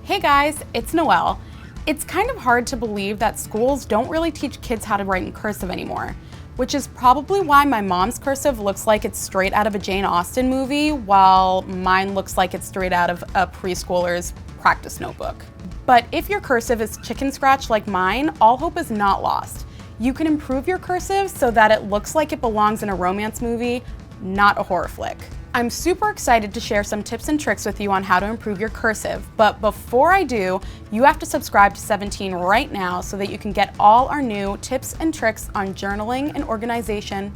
Hey guys, it's Noelle. It's kind of hard to believe that schools don't really teach kids how to write in cursive anymore, which is probably why my mom's cursive looks like it's straight out of a Jane Austen movie, while mine looks like it's straight out of a preschooler's practice notebook. But if your cursive is chicken scratch like mine, all hope is not lost. You can improve your cursive so that it looks like it belongs in a romance movie, not a horror flick. I'm super excited to share some tips and tricks with you on how to improve your cursive, but before I do, you have to subscribe to 17 right now so that you can get all our new tips and tricks on journaling and organization.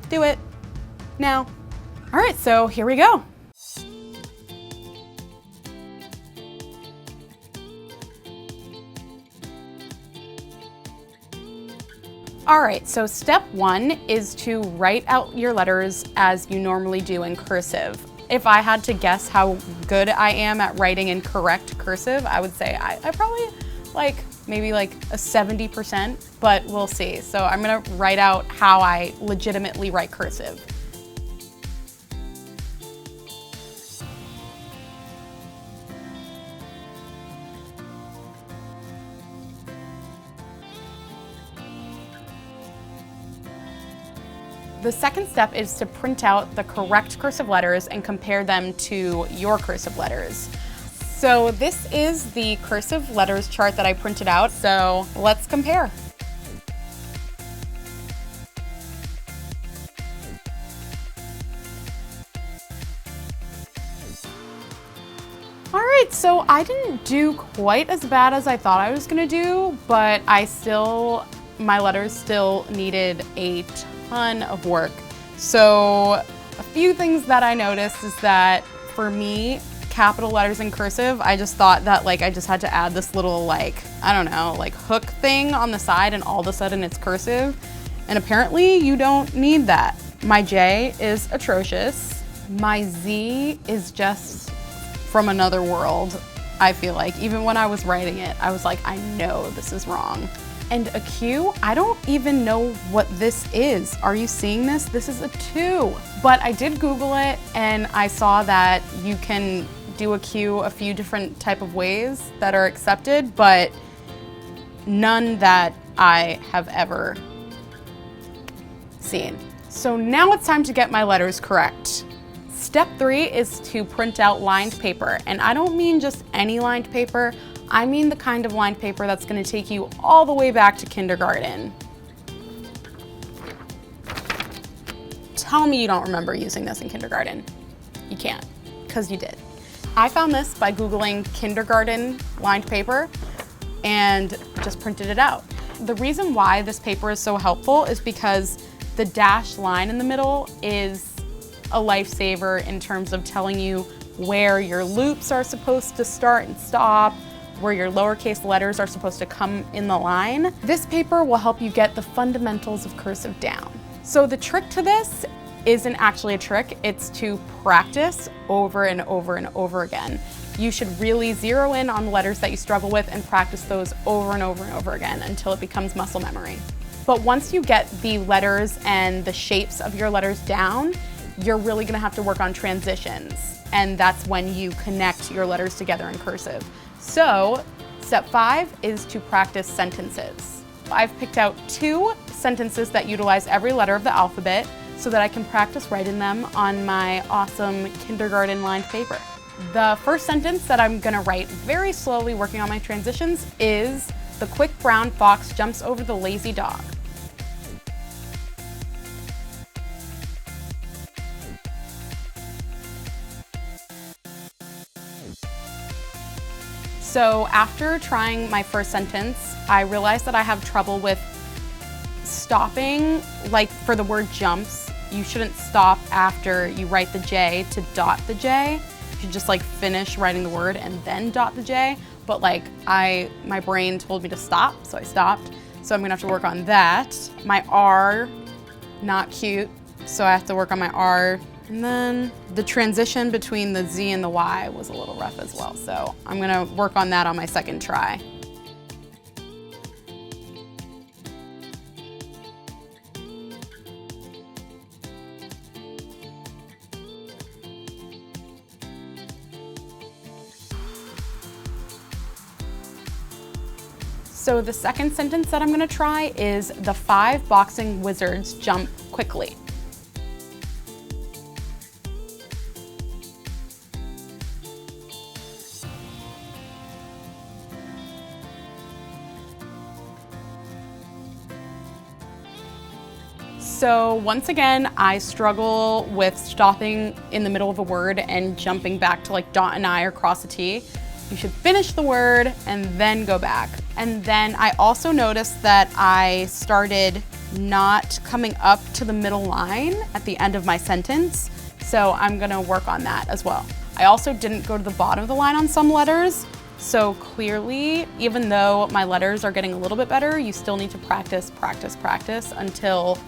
Do it now. All right, so here we go. All right, so step one is to write out your letters as you normally do in cursive. If I had to guess how good I am at writing in correct cursive, I would say I probably maybe a 70%, but we'll see. So I'm gonna write out how I legitimately write cursive. The second step is to print out the correct cursive letters and compare them to your cursive letters. So this is the cursive letters chart that I printed out, so let's compare. All right, so I didn't do quite as bad as I thought I was gonna do, but my letters still needed a ton of work. So a few things that I noticed is that for me, capital letters in cursive, I just thought that I just had to add this little hook thing on the side and all of a sudden it's cursive. And apparently you don't need that. My J is atrocious. My Z is just from another world, I feel like. Even when I was writing it, I was like, I know this is wrong. And a Q, I don't even know what this is. Are you seeing this? This is a 2. But I did Google it and I saw that you can do a Q a few different type of ways that are accepted, but none that I have ever seen. So now it's time to get my letters correct. Step 3 is to print out lined paper. And I don't mean just any lined paper. I mean the kind of lined paper that's gonna take you all the way back to kindergarten. Tell me you don't remember using this in kindergarten. You can't, because you did. I found this by Googling kindergarten lined paper and just printed it out. The reason why this paper is so helpful is because the dashed line in the middle is a lifesaver in terms of telling you where your loops are supposed to start and stop, where your lowercase letters are supposed to come in the line. This paper will help you get the fundamentals of cursive down. So the trick to this isn't actually a trick, it's to practice over and over and over again. You should really zero in on the letters that you struggle with and practice those over and over and over again until it becomes muscle memory. But once you get the letters and the shapes of your letters down, you're really gonna have to work on transitions. And that's when you connect your letters together in cursive. So step 5 is to practice sentences. I've picked out 2 sentences that utilize every letter of the alphabet so that I can practice writing them on my awesome kindergarten lined paper. The first sentence that I'm gonna write very slowly working on my transitions is, the quick brown fox jumps over the lazy dog. So after trying my first sentence, I realized that I have trouble with stopping. Like for the word jumps, you shouldn't stop after you write the J to dot the J. You should just finish writing the word and then dot the J. But my brain told me to stop, so I stopped. So I'm gonna have to work on that. My R, not cute, so I have to work on my R. And then the transition between the Z and the Y was a little rough as well. So I'm gonna work on that on my second try. So the second sentence that I'm gonna try is the 5 boxing wizards jump quickly. So once again, I struggle with stopping in the middle of a word and jumping back to like dot an I or cross a T. You should finish the word and then go back. And then I also noticed that I started not coming up to the middle line at the end of my sentence. So I'm gonna work on that as well. I also didn't go to the bottom of the line on some letters. So clearly, even though my letters are getting a little bit better, you still need to practice, practice, practice until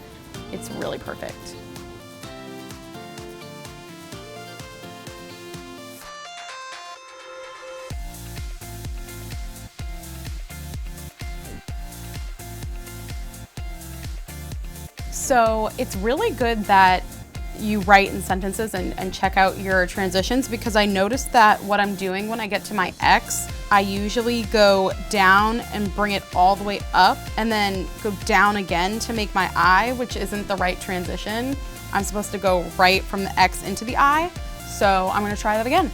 it's really perfect. So it's really good that you write in sentences and check out your transitions, because I noticed that what I'm doing when I get to my X, I usually go down and bring it all the way up and then go down again to make my I, which isn't the right transition. I'm supposed to go right from the X into the I. So I'm gonna try that again.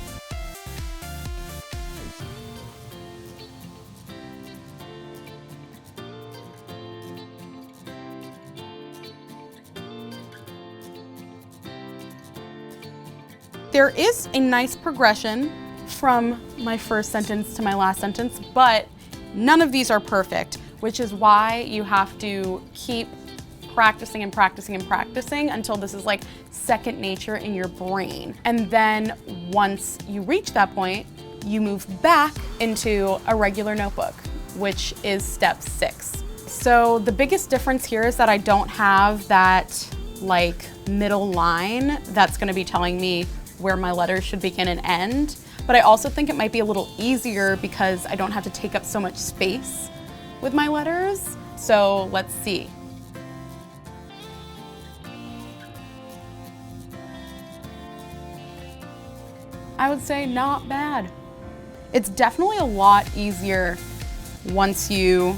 There is a nice progression from my first sentence to my last sentence, but none of these are perfect, which is why you have to keep practicing and practicing and practicing until this is like second nature in your brain. And then once you reach that point, you move back into a regular notebook, which is step 6. So the biggest difference here is that I don't have that like middle line that's gonna be telling me where my letters should begin and end. But I also think it might be a little easier because I don't have to take up so much space with my letters. So let's see. I would say not bad. It's definitely a lot easier once you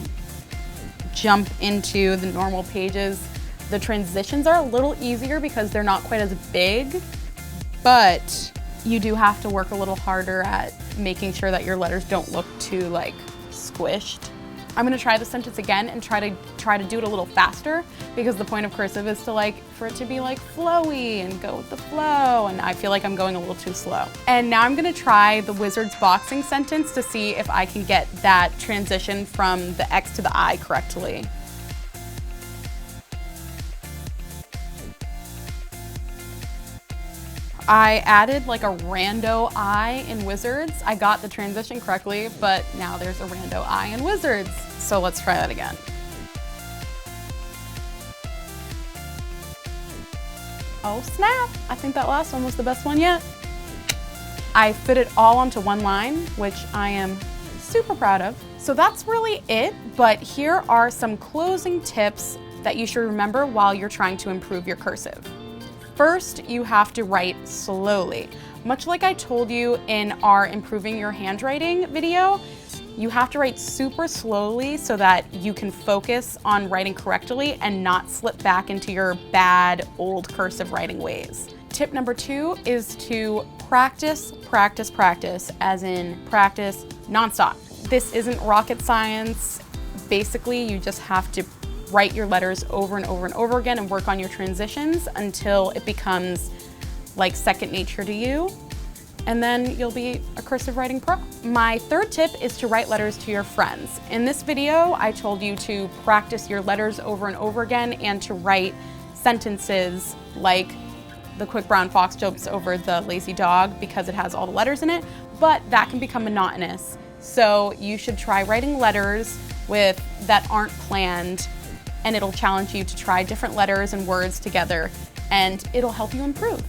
jump into the normal pages. The transitions are a little easier because they're not quite as big, but you do have to work a little harder at making sure that your letters don't look too like squished. I'm gonna try the sentence again and try to do it a little faster, because the point of cursive is to like for it to be like flowy and go with the flow, and I feel like I'm going a little too slow. And now I'm gonna try the wizard's boxing sentence to see if I can get that transition from the X to the I correctly. I added like a rando I in wizards. I got the transition correctly, but now there's a rando I in wizards. So let's try that again. Oh snap, I think that last one was the best one yet. I fit it all onto one line, which I am super proud of. So that's really it, but here are some closing tips that you should remember while you're trying to improve your cursive. First, you have to write slowly. Much like I told you in our improving your handwriting video, you have to write super slowly so that you can focus on writing correctly and not slip back into your bad old cursive writing ways. Tip number 2 is to practice, practice, practice, as in practice nonstop. This isn't rocket science. Basically, you just have to write your letters over and over and over again and work on your transitions until it becomes like second nature to you. And then you'll be a cursive writing pro. My third tip is to write letters to your friends. In this video, I told you to practice your letters over and over again and to write sentences like the quick brown fox jumps over the lazy dog because it has all the letters in it, but that can become monotonous. So you should try writing letters that aren't planned, and it'll challenge you to try different letters and words together, and it'll help you improve.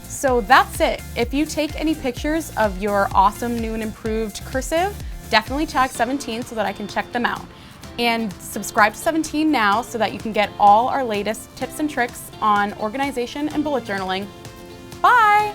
So that's it. If you take any pictures of your awesome new and improved cursive, definitely tag 17 so that I can check them out. And subscribe to 17 now so that you can get all our latest tips and tricks on organization and bullet journaling. Bye!